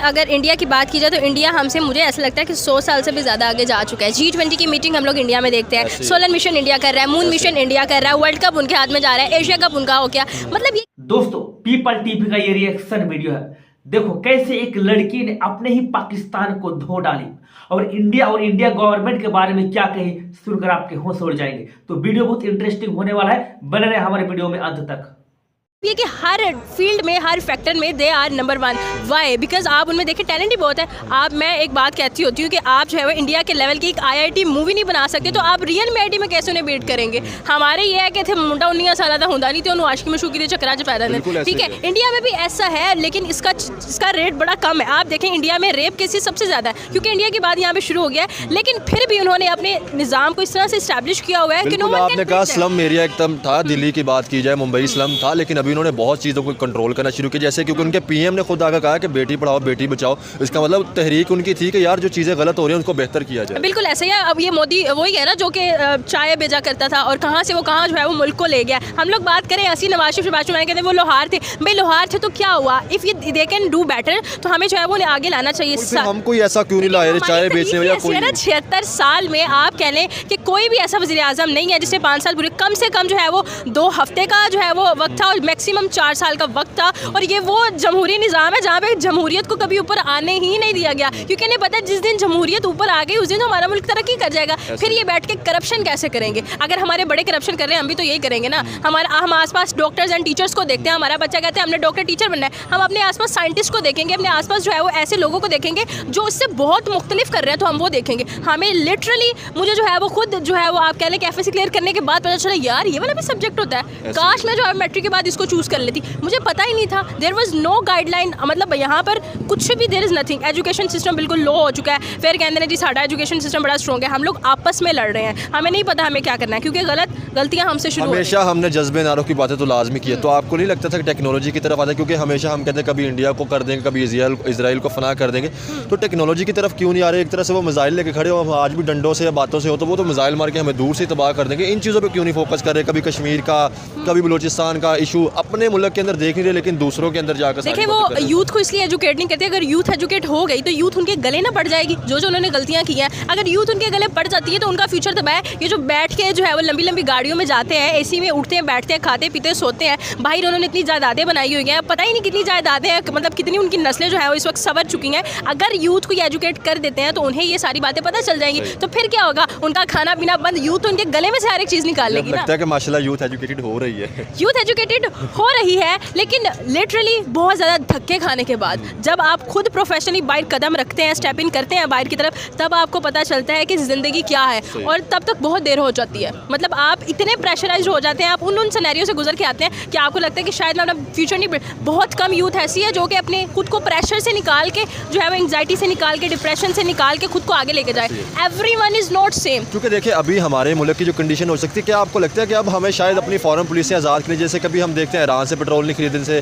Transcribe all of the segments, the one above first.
अगर इंडिया की बात की जाए तो इंडिया हमसे, मुझे ऐसा लगता है कि 100 साल से भी ज़्यादा आगे जा चुका है। G20 की मीटिंग हम लोग इंडिया में देखते हैं, सोलर मिशन इंडिया कर रहा है, मून मिशन इंडिया कर रहा है, वर्ल्ड कप उनके हाथ में जा रहा है, एशिया कप उनका हो गया। मतलब ये दोस्तों पीपल टीवी का ये रिएक्शन वीडियो है। देखो कैसे एक लड़की ने अपने ही पाकिस्तान को धो डाली और इंडिया गवर्नमेंट के बारे में क्या कही, सुनकर आपके होश उड़ जाएंगे। तो वीडियो बहुत इंटरेस्टिंग होने वाला है, बने रहे हमारे वीडियो में अंत तक। ये कि हर फील्ड में, हर फैक्टर में they are number 1। Why? Because आप उनमें देखिए टैलेंट ही बहुत है। आप, मैं एक बात कहती होती हूँ कि आप जो है वो इंडिया के लेवल की एक IIT मूवी नहीं बना सकते, तो आप रियल में IIT में कैसे उन्हें बीट करेंगे? हमारे ये है कि थे मुंडा 19 साल का होंदा नहीं थे उन्होंने आशिकी में शू की चक्रा च पैदा नहीं। ठीक है, इंडिया में भी ऐसा है, लेकिन इसका रेट बड़ा कम है। आप देखें इंडिया में रेप केसेस सबसे ज़्यादा है, क्योंकि इंडिया की बात यहाँ पे शुरू हो गया है, लेकिन फिर भी उन्होंने अपने निज़ाम को इस तरह से इस्टेब्लिश किया हुआ है कि आपने कहा स्लम एरिया एकदम था, दिल्ली की बात की जाए मुंबई स्लम था, लेकिन अभी उन्होंने बहुत चीज़ों को कंट्रोल करना शुरू किया। जैसे क्योंकि उनके PM ने खुद आगे कहा कि बेटी पढ़ाओ बेटी बचाओ, इसका मतलब तहरीक उनकी थी कि यार जो चीज़ें गलत हो रही हैं उनको बेहतर किया जाए। बिल्कुल ऐसे ही है। अब ये मोदी वही है ना जो कि चाय भेजा करता था और कहाँ से वो कहाँ जो है वो मुल्क को ले गया। हम लोग बात करें ऐसी नवाज शरीफ कहते हैं वो लोहार थे, भाई लोहार थे तो क्या हुआ? इफ़ ये दे कैन डू बेटर तो हमें जो है वो आगे लाना चाहिए। हम कोई ऐसा क्यों नहीं ला रहे चाय बेचने वाला कोई? 76 साल में आप कह लें कि कोई भी ऐसा वज़ीर आज़म नहीं है जिसने 5 साल पूरे, कम से कम जो है वो 2 हफ्ते का जो है वो वक्त था और मैक्सिमम 4 साल का वक्त था। और ये वो जमहूरी निज़ाम है जहाँ पे जमहूरियत को कभी ऊपर आने ही नहीं दिया गया, क्योंकि इन्हें पता है जिस दिन जमहूरियत ऊपर आ गई उस दिन तो हमारा मुल्क तरक्की कर जाएगा। फिर ये बैठ के करप्शन कैसे करेंगे? अगर हमारे बड़े करप्शन कर रहे हैं हम भी तो यही करेंगे ना। हम आसपास डॉक्टर्स एंड टीचर्स को देखते हैं, हमारा बच्चा कहते हैं हमने डॉक्टर टीचर बनना है, हम अपने आसपास साइंटिस्ट को देखेंगे, अपने आसपास जो है वो ऐसे लोगों को देखेंगे जो इससे बहुत मुख्तलिफ कर रहे हैं, तो हम वो देखेंगे। हमें लिटरली, मुझे जो है वो खुद जो है वो आप कह लें कि FSC क्लियर करने के बाद पता चला यार ये वाला भी सब्जेक्ट होता है। काश मैं जो है मैट्रिक के बाद इसको चूज़ कर लेती, मुझे पता ही नहीं था। देयर वाज नो गाइडलाइन, मतलब यहाँ पर कुछ भी, there is nothing. Education system बिल्कुल लो हो चुका है। फिर कहते हैं जी साड़ा एजुकेशन सिस्टम बड़ा स्ट्रॉन्ग है, हम लोग आपस में लड़ रहे हैं, हमें नहीं पता हमें क्या करना है, क्योंकि गलतियाँ हमसे शुरू हमेशा हमने जज्बे नारों की बातें तो लाजमी की है। तो आपको नहीं लगता था कि टेक्नोलॉजी की तरफ आते, क्योंकि हमेशा हम कहते हैं कभी इंडिया को कर देंगे, कभी इसराइल को फना कर देंगे, तो टेक्नोलॉजी की तरफ क्यों नहीं आ रहे? एक तरह से वो मिसाइल लेके खड़े हो, आज भी डंडों से या बातों से हो तो वो तो मिसाइल मार के हमें दूर से तबाह कर देंगे। इन चीज़ों पर क्यों नहीं फोकस कर रहे? कभी कश्मीर का, कभी बलूचिस्तान का इशू अपने मुल्क के अंदर देख नहीं रहे, लेकिन दूसरों के अंदर जाकर देखिए वो यूथ को इसलिए एजुकेट नहीं करते। अगर यूथ एजुकेट हो गई तो यूथ उनके गले ना पड़ जाएगी, जो उन्होंने गलतियां की हैं। अगर यूथ उनके गले पड़ जाती है तो उनका फ्यूचर तबाह है। ये जो बैठ के जो है वो लंबी लंबी गाड़ियों में जाते हैं, AC में उठते हैं, बैठते हैं, खाते पीते सोते हैं, बाहर उन्होंने इतनी जायदादें बनाई हुई हैं, पता ही नहीं कितनी जायदादें हैं, मतलब कितनी उनकी नस्लें जो है वो इस वक्त सवर चुकी हैं। अगर यूथ को ये एजुकेट कर देते हैं तो उन्हें ये सारी बातें पता चल जाएंगी, तो फिर क्या होगा? उनका खाना पीना बंद, यूथ उनके गले में से हर एक चीज़ निकाल लेगी। लगता है कि माशाल्लाह यूथ एजुकेटेड हो रही है, यूथ एजुकेटेड हो रही है, लेकिन लिटरली बहुत ज़्यादा धक्के खाने के बाद जब आप खुद प्रोफेशनली बाहर कदम रखते हैं, स्टेप इन करते हैं बाहर की तरफ, तब आपको पता चलता है कि ज़िंदगी क्या है, और तब तक बहुत देर हो जाती है। मतलब आप इतने प्रेशराइज्ड हो जाते हैं, आप उन सिनेरियो से गुजर के आते हैं कि आपको लगता है कि शायद मैं अपना फ्यूचर नहीं। बहुत कम यूथ ऐसी है जो कि अपने खुद को प्रेशर से निकाल के जो है वो एंग्जाइटी से निकाल के, डिप्रेशन से निकाल के खुद को आगे लेके जाए। Everyone is not same. क्योंकि देखिए अभी हमारे मुल्क की जो कंडीशन हो सकती है, क्या आपको लगता है कि अब हमें शायद अपनी फॉरेन पुलिस से आज़ाद करनी? जैसे कभी हम देखते हैं ईरान से पेट्रोल नहीं खरीदने से,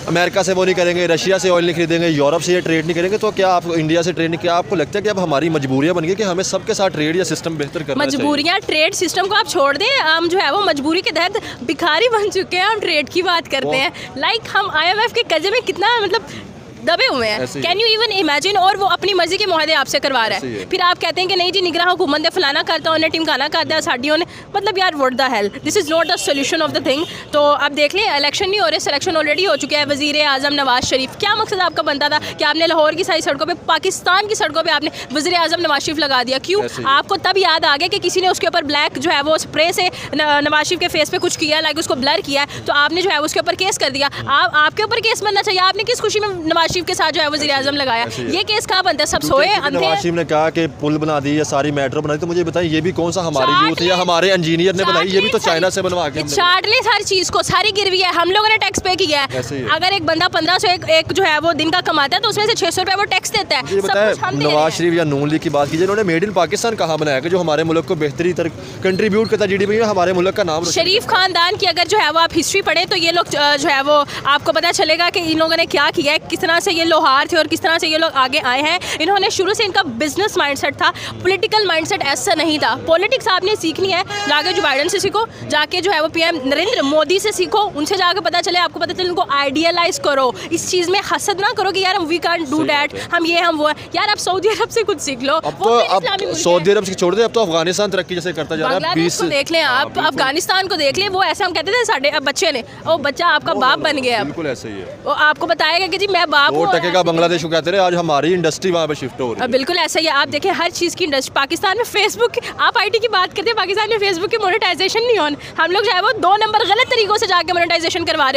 अमेरिका से वो नहीं करेंगे, रशिया से ऑयल नहीं खरीदेंगे, यूरोप से ये ट्रेड नहीं करेंगे, तो क्या आप इंडिया से ट्रेड नहीं? क्या आपको लगता है कि अब हमारी मजबूरियाँ बन गई कि हमें सबके साथ ट्रेड या सिस्टम बेहतर करना चाहिए? मजबूरियाँ, ट्रेड सिस्टम को आप छोड़ दें, हम जो है वो मजबूरी के तहत भिखारी बन चुके हैं, हम ट्रेड की बात करते हैं। लाइक हम IMF के कर्जे में कितना मतलब दबे हुए हैं, कैन यू इवन इमेजिन? और वो अपनी मर्जी के मुआहदे आपसे करवा रहा है। फिर आप कहते हैं कि नहीं जी निगरान हुकूमत ने फलाना करता, उन्हें टिमकाना करता है, साड़ियों ने, मतलब यार what the hell, this is not the solution of the thing. तो अब देख लें, इलेक्शन नहीं हो रहे, सिलेक्शन ऑलरेडी हो चुका है। वज़ीर आज़म नवाज शरीफ, क्या मकसद आपका बनता था कि आपने लाहौर की सारी सड़कों पर, पाकिस्तान की सड़कों पर आपने वज़ीर आज़म नवाज शरीफ लगा दिया? क्यों? आपको तब याद आ गया कि किसी ने उसके ऊपर ब्लैक जो है वो स्प्रे से नवाज शरीफ के फेस पे कुछ किया, लाइक उसको ब्लर किया, तो आपने जो है उसके ऊपर केस कर दिया। आपके ऊपर केस बनना चाहिए। आपने किस खुशी में नवाज शरीफ के साथ जो है वज़ीर आज़म लगाया? ये केस कहाँ बनता है? सब सोए अंधे। नवाज शरीफ ने कहा कि पुल बना दी या सारी मेट्रो बनाई, तो मुझे बताइए ये भी कौन सा हमारे यूथ या हमारे इंजीनियर ने बनाई? ये भी तो चाइना से बनवा के चाट ले सारी चीज़ को, सारी गिरवी है, हम लोगों ने टैक्स पे किया है। अगर एक बंदा 1500 एक जो है वो दिन का कमाता है तो उसमें से 600 रुपये वो टैक्स देता है। नवाज शरीफ या नून लीग की बात कीजिए, उन्होंने मेड इन पाकिस्तान कहाँ बनाया कि जो हमारे मुल्क को बेहतरी कंट्रीब्यूट करता GDP में, हमारे मुल्क का नाम। शरीफ खानदान की अगर जो है वो आप हिस्ट्री पढ़े तो ये लोग जो है वो आपको पता चलेगा कि इन लोगों ने क्या किया है, किस तरह से ये लोहार थे और किस तरह से ये लोग आगे आए हैं। इन्होंने शुरू से इनका बिजनेस माइंडसेट था, पॉलिटिकल माइंडसेट ऐसा नहीं था। पॉलिटिक्स आपने सीखनी है, जाके जो बाइडन से सीखो, जाके जो है वो पीएम नरेंद्र मोदी से सीखो, उनसे जाके पता चले, आपको पता चले, उनको आइडियलाइज करो, इस चीज़ में हसद ना करो कि यार वी कांट डू दैट, हम ये हम वो है। यार आप सऊदी अरब से कुछ सीख लो। अब तो अब सऊदी अरब से छोड़ दे, अब तो अफगानिस्तान तरक्की जैसे करता जा रहा है। बांग्लादेश को देख लें आप, अफगानिस्तान को देख लें, वो ऐसे हम कहते थे साढ़े अब बच्चे ने, ओ बच्चा आपका बाप बन गया, बिल्कुल ऐसे ही है। वो आपको बताएगा कि जी मैं बाप हूँ। 2% का बांग्लादेश को कहते रहे, आज हमारी इंडस्ट्री वहाँ पे शिफ्ट हो रही है। बिल्कुल ऐसा ही है। आप देखें हर चीज़ की इंडस्ट्री, पाकिस्तान में फेसबुक, आप आईटी की बात करते हैं, पाकिस्तान में फेसबुक की मोनेटाइजेशन नहीं ऑन। हम लोग जो है वो 2 नंबर गलत तरीकों से जाके मोनेटाइजेशन करवा रहे